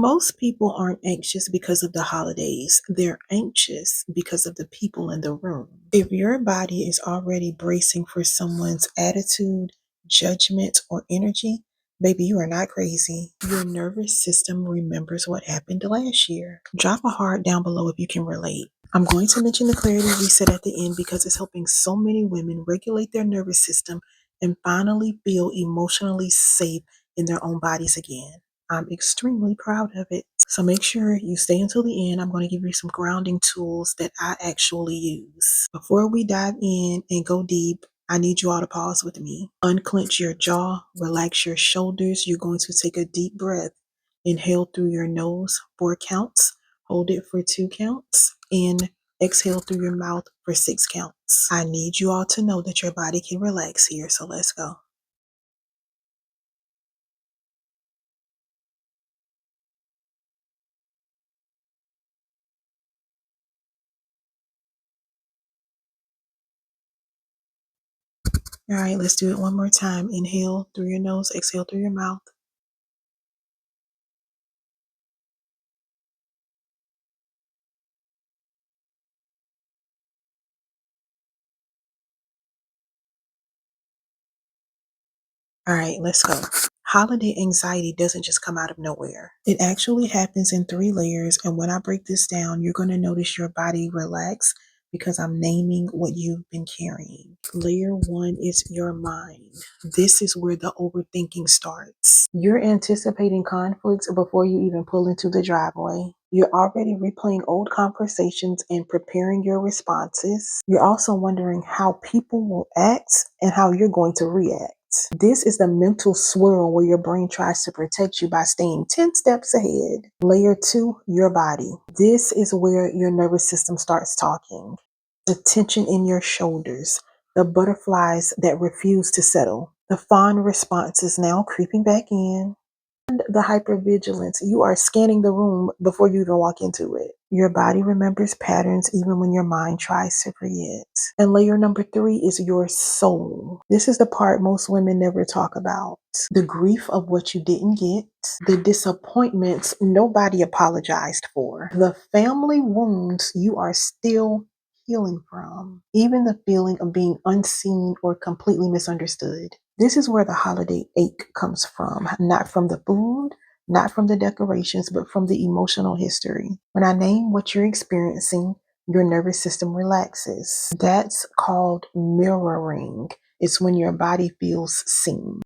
Most people aren't anxious because of the holidays. They're anxious because of the people in the room. If your body is already bracing for someone's attitude, judgment, or energy, baby, you are not crazy. Your nervous system remembers what happened last year. Drop a heart down below if you can relate. I'm going to mention the clarity reset at the end because it's helping so many women regulate their nervous system and finally feel emotionally safe in their own bodies again. I'm extremely proud of it. So make sure you stay until the end. I'm going to give you some grounding tools that I actually use. Before we dive in and go deep, I need you all to pause with me. Unclench your jaw, relax your shoulders. You're going to take a deep breath. Inhale through your nose 4 counts. Hold it for 2 counts. And exhale through your mouth for 6 counts. I need you all to know that your body can relax here. So let's go. All right, let's do it one more time. Inhale through your nose, exhale through your mouth. All right, let's go. Holiday anxiety doesn't just come out of nowhere. It actually happens in 3 layers. And when I break this down, you're going to notice your body relax because I'm naming what you've been carrying. Layer 1 is your mind. This is where the overthinking starts. You're anticipating conflicts before you even pull into the driveway. You're already replaying old conversations and preparing your responses. You're also wondering how people will act and how you're going to react. This is the mental swirl where your brain tries to protect you by staying 10 steps ahead. Layer 2, your body. This is where your nervous system starts talking. The tension in your shoulders, the butterflies that refuse to settle. The fawn response is now creeping back in. The hypervigilance. You are scanning the room before you even walk into it. Your body remembers patterns even when your mind tries to forget. And layer number 3 is your soul. This is the part most women never talk about. The grief of what you didn't get, the disappointments nobody apologized for, the family wounds you are still healing from, even the feeling of being unseen or completely misunderstood. This is where the holiday ache comes from, not from the food, not from the decorations, but from the emotional history. When I name what you're experiencing, your nervous system relaxes. That's called mirroring. It's when your body feels seen.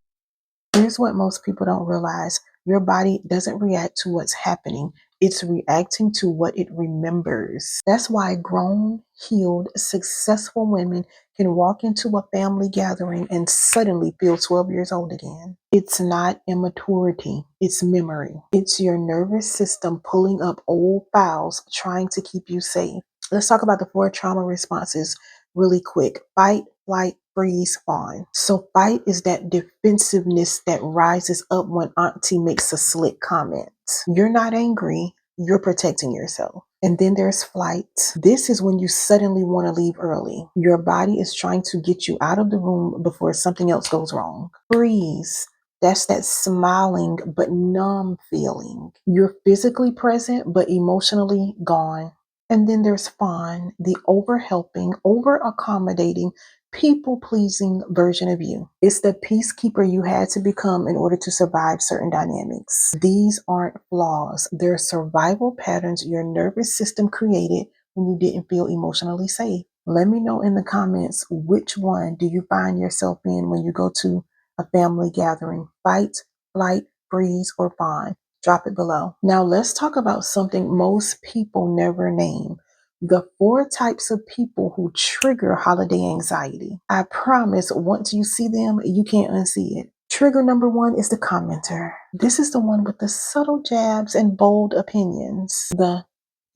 Here's what most people don't realize. Your body doesn't react to what's happening. It's reacting to what it remembers. That's why grown, healed, successful women can walk into a family gathering and suddenly feel 12 years old again. It's not immaturity, it's memory. It's your nervous system pulling up old files, trying to keep you safe. Let's talk about the 4 trauma responses really quick. Fight, flight, freeze, fawn. So fight is that defensiveness that rises up when auntie makes a slick comment. You're not angry, you're protecting yourself. And then there's flight. This is when you suddenly want to leave early. Your body is trying to get you out of the room before something else goes wrong. Freeze. That's that smiling but numb feeling. You're physically present but emotionally gone. And then there's fawn, the over helping, over accommodating, people pleasing version of you. It's the peacekeeper you had to become in order to survive certain dynamics. These aren't flaws, they're survival patterns your nervous system created when you didn't feel emotionally safe. Let me know in the comments which one do you find yourself in when you go to a family gathering. Fight, flight, freeze, or fawn. Drop it below. Now let's talk about something most people never name. The 4 types of people who trigger holiday anxiety. I promise once you see them, you can't unsee it. Trigger number 1 is the commenter. This is the one with the subtle jabs and bold opinions. The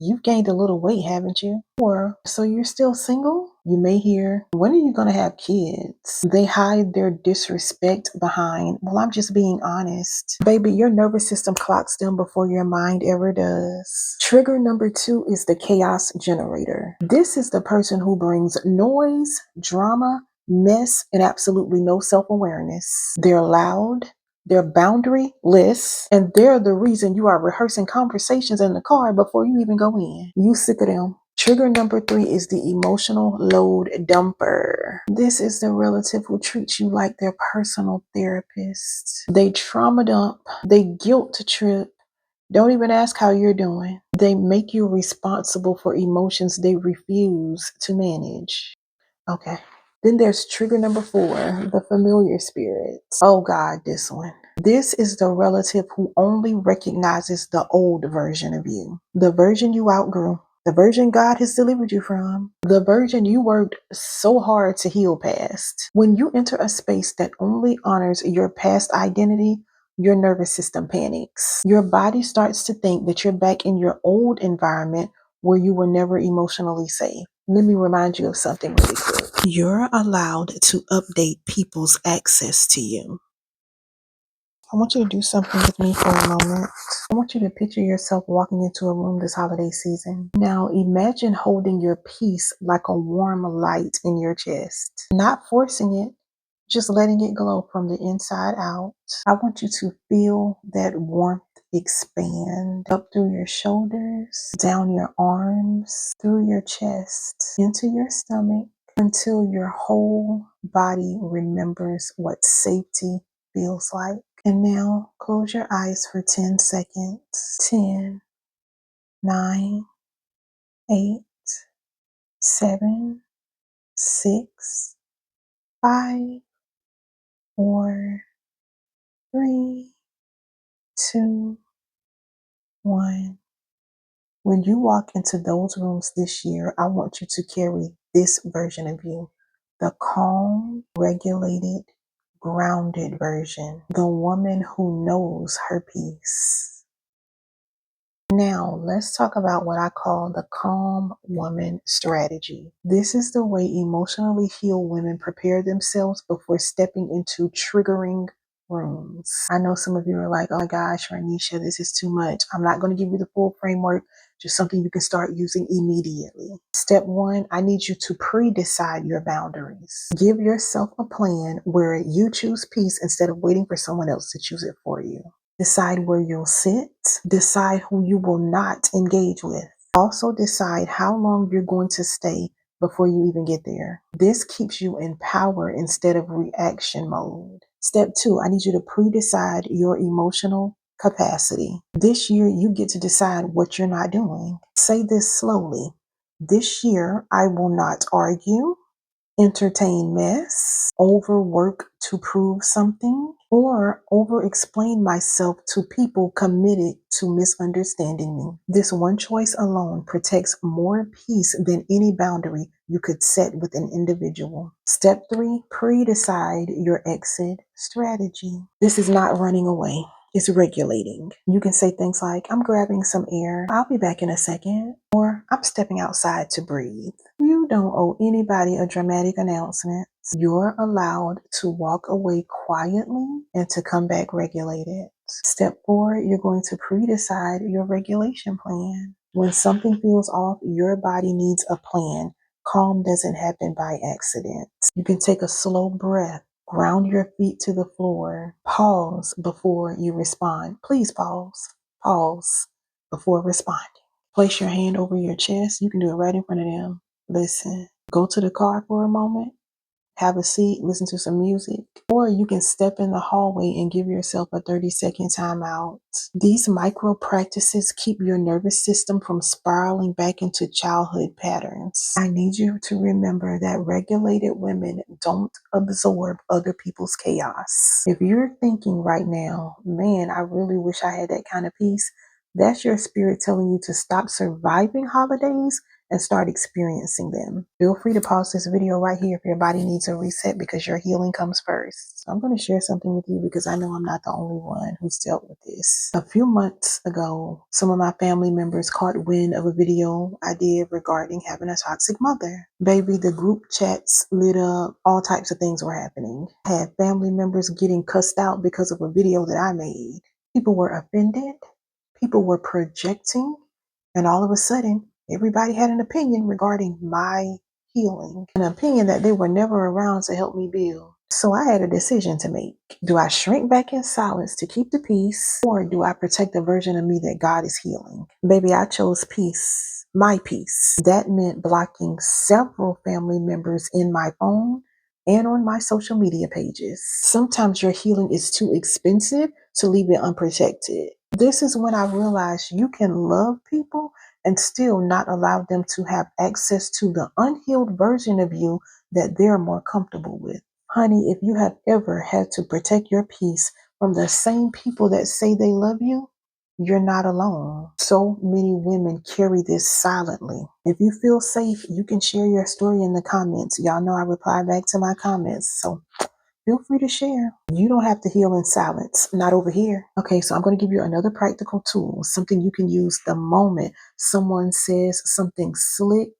"you've gained a little weight, haven't you?" Or "so you're still single?" You may hear, "when are you going to have kids?" They hide their disrespect behind, "well, I'm just being honest." Baby, your nervous system clocks them before your mind ever does. Trigger number 2 is the chaos generator. This is the person who brings noise, drama, mess, and absolutely no self-awareness. They're loud, They're boundaryless, and they're the reason you are rehearsing conversations in the car before you even go in. You sick of them. Trigger number 3 is the emotional load dumper. This is the relative who treats you like their personal therapist. They trauma dump, they guilt trip, don't even ask how you're doing. They make you responsible for emotions they refuse to manage. Okay. Then there's trigger number 4, the familiar spirits. Oh God, this one. This is the relative who only recognizes the old version of you, the version you outgrew, the version God has delivered you from, the version you worked so hard to heal past. When you enter a space that only honors your past identity, your nervous system panics. Your body starts to think that you're back in your old environment where you were never emotionally safe. Let me remind you of something really quick. You're allowed to update people's access to you. I want you to do something with me for a moment. I want you to picture yourself walking into a room this holiday season. Now imagine holding your peace like a warm light in your chest, not forcing it, just letting it glow from the inside out. I want you to feel that warmth expand up through your shoulders, down your arms, through your chest, into your stomach, until your whole body remembers what safety feels like. And now close your eyes for 10 seconds. 10, 9, 8, 7, 6, 5, 4, 3, 2, 1. When you walk into those rooms this year, I want you to carry this version of you, the calm, regulated, grounded version, the woman who knows her peace. Now, let's talk about what I call the calm woman strategy. This is the way emotionally healed women prepare themselves before stepping into triggering rooms. I know some of you are like, oh my gosh, Ranisha, this is too much. I'm not going to give you the full framework, just something you can start using immediately. Step 1, I need you to pre-decide your boundaries. Give yourself a plan where you choose peace instead of waiting for someone else to choose it for you. Decide where you'll sit. Decide who you will not engage with. Also decide how long you're going to stay before you even get there. This keeps you in power instead of reaction mode. Step 2, I need you to pre-decide your emotional capacity. This year, you get to decide what you're not doing. Say this slowly. This year, I will not argue, entertain mess, overwork to prove something, or over explain myself to people committed to misunderstanding me. This one choice alone protects more peace than any boundary you could set with an individual. Step 3, pre-decide your exit strategy. This is not running away. It's regulating. You can say things like, I'm grabbing some air. I'll be back in a second. Or I'm stepping outside to breathe. You don't owe anybody a dramatic announcement. You're allowed to walk away quietly and to come back regulated. Step 4, you're going to pre-decide your regulation plan. When something feels off, your body needs a plan. Calm doesn't happen by accident. You can take a slow breath. Ground your feet to the floor. Pause before you respond. Please pause. Pause before responding. Place your hand over your chest. You can do it right in front of them. Listen. Go to the car for a moment. Have a seat, listen to some music, or you can step in the hallway and give yourself a 30-second timeout. These micro practices keep your nervous system from spiraling back into childhood patterns. I need you to remember that regulated women don't absorb other people's chaos. If you're thinking right now, man, I really wish I had that kind of peace, that's your spirit telling you to stop surviving holidays and start experiencing them. Feel free to pause this video right here if your body needs a reset, because your healing comes first. So I'm going to share something with you because I know I'm not the only one who's dealt with this. A few months ago, some of my family members caught wind of a video I did regarding having a toxic mother. Baby, the group chats lit up. All types of things were happening. I had family members getting cussed out because of a video that I made. People were offended. People were projecting. And all of a sudden, everybody had an opinion regarding my healing, an opinion that they were never around to help me build. So I had a decision to make. Do I shrink back in silence to keep the peace, or do I protect the version of me that God is healing? Baby, I chose peace, my peace. That meant blocking several family members in my phone and on my social media pages. Sometimes your healing is too expensive to leave it unprotected. This is when I realized you can love people and still not allow them to have access to the unhealed version of you that they're more comfortable with. Honey, if you have ever had to protect your peace from the same people that say they love you, you're not alone. So many women carry this silently. If you feel safe, you can share your story in the comments. Y'all know I reply back to my comments. So feel free to share. You don't have to heal in silence, not over here. Okay, so I'm going to give you another practical tool, something you can use the moment someone says something slick,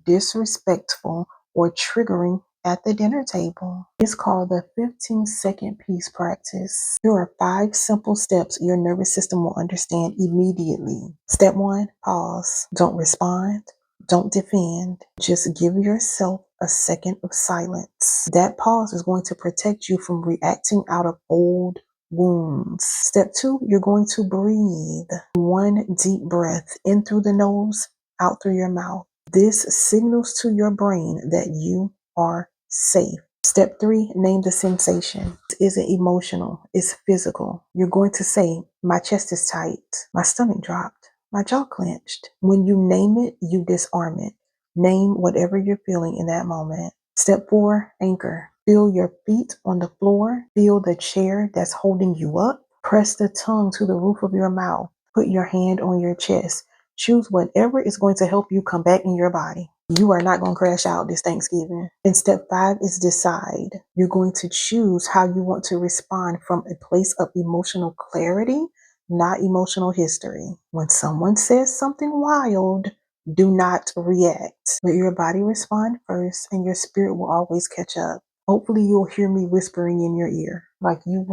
disrespectful, or triggering at the dinner table. It's called the 15-second peace practice. Here are 5 simple steps your nervous system will understand immediately. Step 1, pause. Don't respond. Don't defend. Just give yourself a second of silence. That pause is going to protect you from reacting out of old wounds. Step 2, you're going to breathe. 1 deep breath in through the nose, out through your mouth. This signals to your brain that you are safe. Step 3, name the sensation. It isn't emotional, it's physical. You're going to say, my chest is tight, my stomach dropped, my jaw clenched. When you name it, you disarm it. Name whatever you're feeling in that moment. Step 4, anchor. Feel your feet on the floor. Feel the chair that's holding you up. Press the tongue to the roof of your mouth. Put your hand on your chest. Choose whatever is going to help you come back in your body. You are not going to crash out this Thanksgiving. And step 5 is decide. You're going to choose how you want to respond from a place of emotional clarity, not emotional history. When someone says something wild, do not react. Let your body respond first, and your spirit will always catch up. Hopefully you'll hear me whispering in your ear. Like you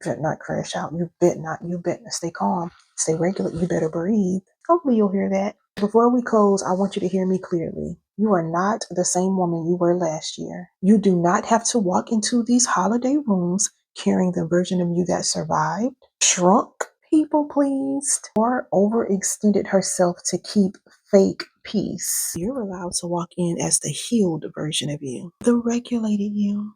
better not crash out. You bet not stay calm, stay regular, you better breathe. Hopefully you'll hear that. Before we close, I want you to hear me clearly. You are not the same woman you were last year. You do not have to walk into these holiday rooms carrying the version of you that survived, shrunk, people pleased, or overextended herself to keep fake peace. You're allowed to walk in as the healed version of you, the regulated you,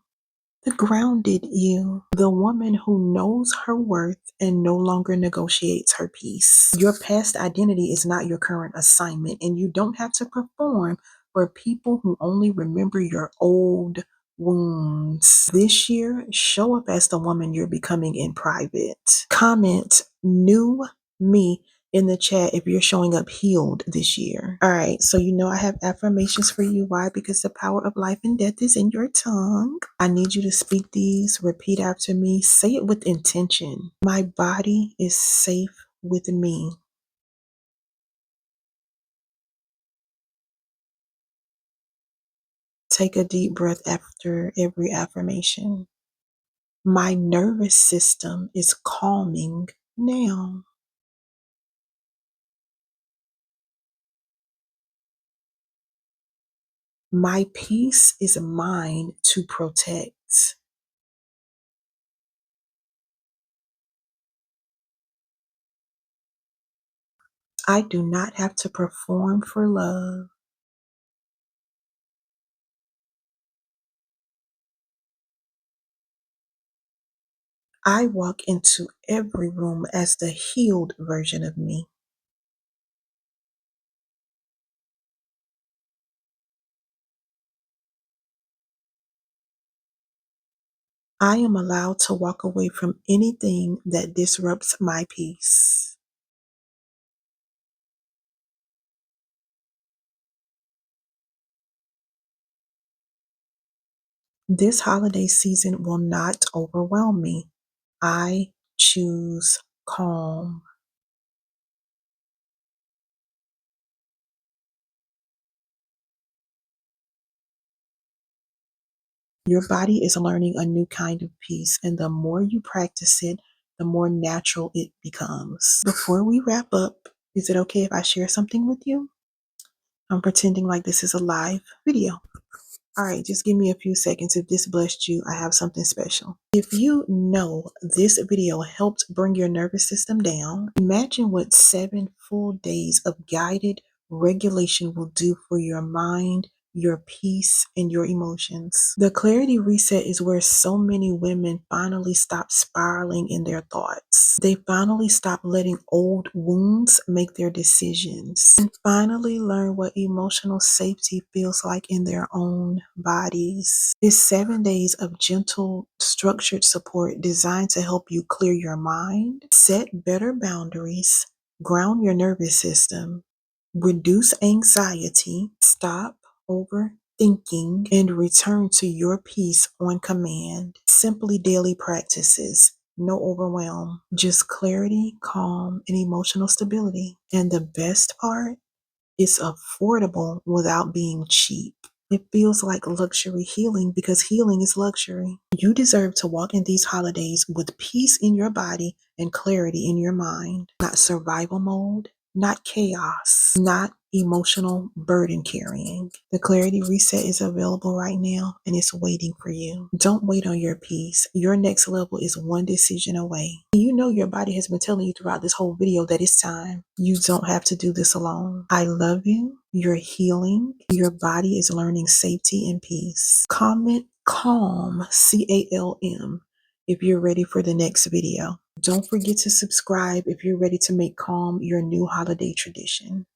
the grounded you, the woman who knows her worth and no longer negotiates her peace. Your past identity is not your current assignment, and you don't have to perform for people who only remember your old wounds. This year, show up as the woman you're becoming in private. Comment new me in the chat if you're showing up healed this year. All right, so you know I have affirmations for you. Why? Because the power of life and death is in your tongue. I need you to speak these, repeat after me, say it with intention. My body is safe with me. Take a deep breath after every affirmation. My nervous system is calming now. My peace is mine to protect. I do not have to perform for love. I walk into every room as the healed version of me. I am allowed to walk away from anything that disrupts my peace. This holiday season will not overwhelm me. I choose calm. Your body is learning a new kind of peace, and the more you practice it, the more natural it becomes. Before we wrap up, is it okay if I share something with you? I'm pretending like this is a live video. All right, just give me a few seconds. If this blessed you, I have something special. If you know this video helped bring your nervous system down, imagine what 7 full days of guided regulation will do for your mind, your peace, and your emotions. The clarity reset is where so many women finally stop spiraling in their thoughts. They finally stop letting old wounds make their decisions and finally learn what emotional safety feels like in their own bodies. It's 7 days of gentle, structured support designed to help you clear your mind, set better boundaries, ground your nervous system, reduce anxiety, stop overthinking, and return to your peace on command. Simply daily practices. No overwhelm, just clarity, calm, and emotional stability. And the best part, it's affordable without being cheap. It feels like luxury healing because healing is luxury. You deserve to walk in these holidays with peace in your body and clarity in your mind. Not survival mode, not chaos, not emotional burden carrying. The Clarity Reset is available right now and it's waiting for you. Don't wait on your peace. Your next level is one decision away. You know your body has been telling you throughout this whole video that it's time. You don't have to do this alone. I love you. You're healing. Your body is learning safety and peace. Comment CALM, CALM, if you're ready for the next video. Don't forget to subscribe if you're ready to make calm your new holiday tradition.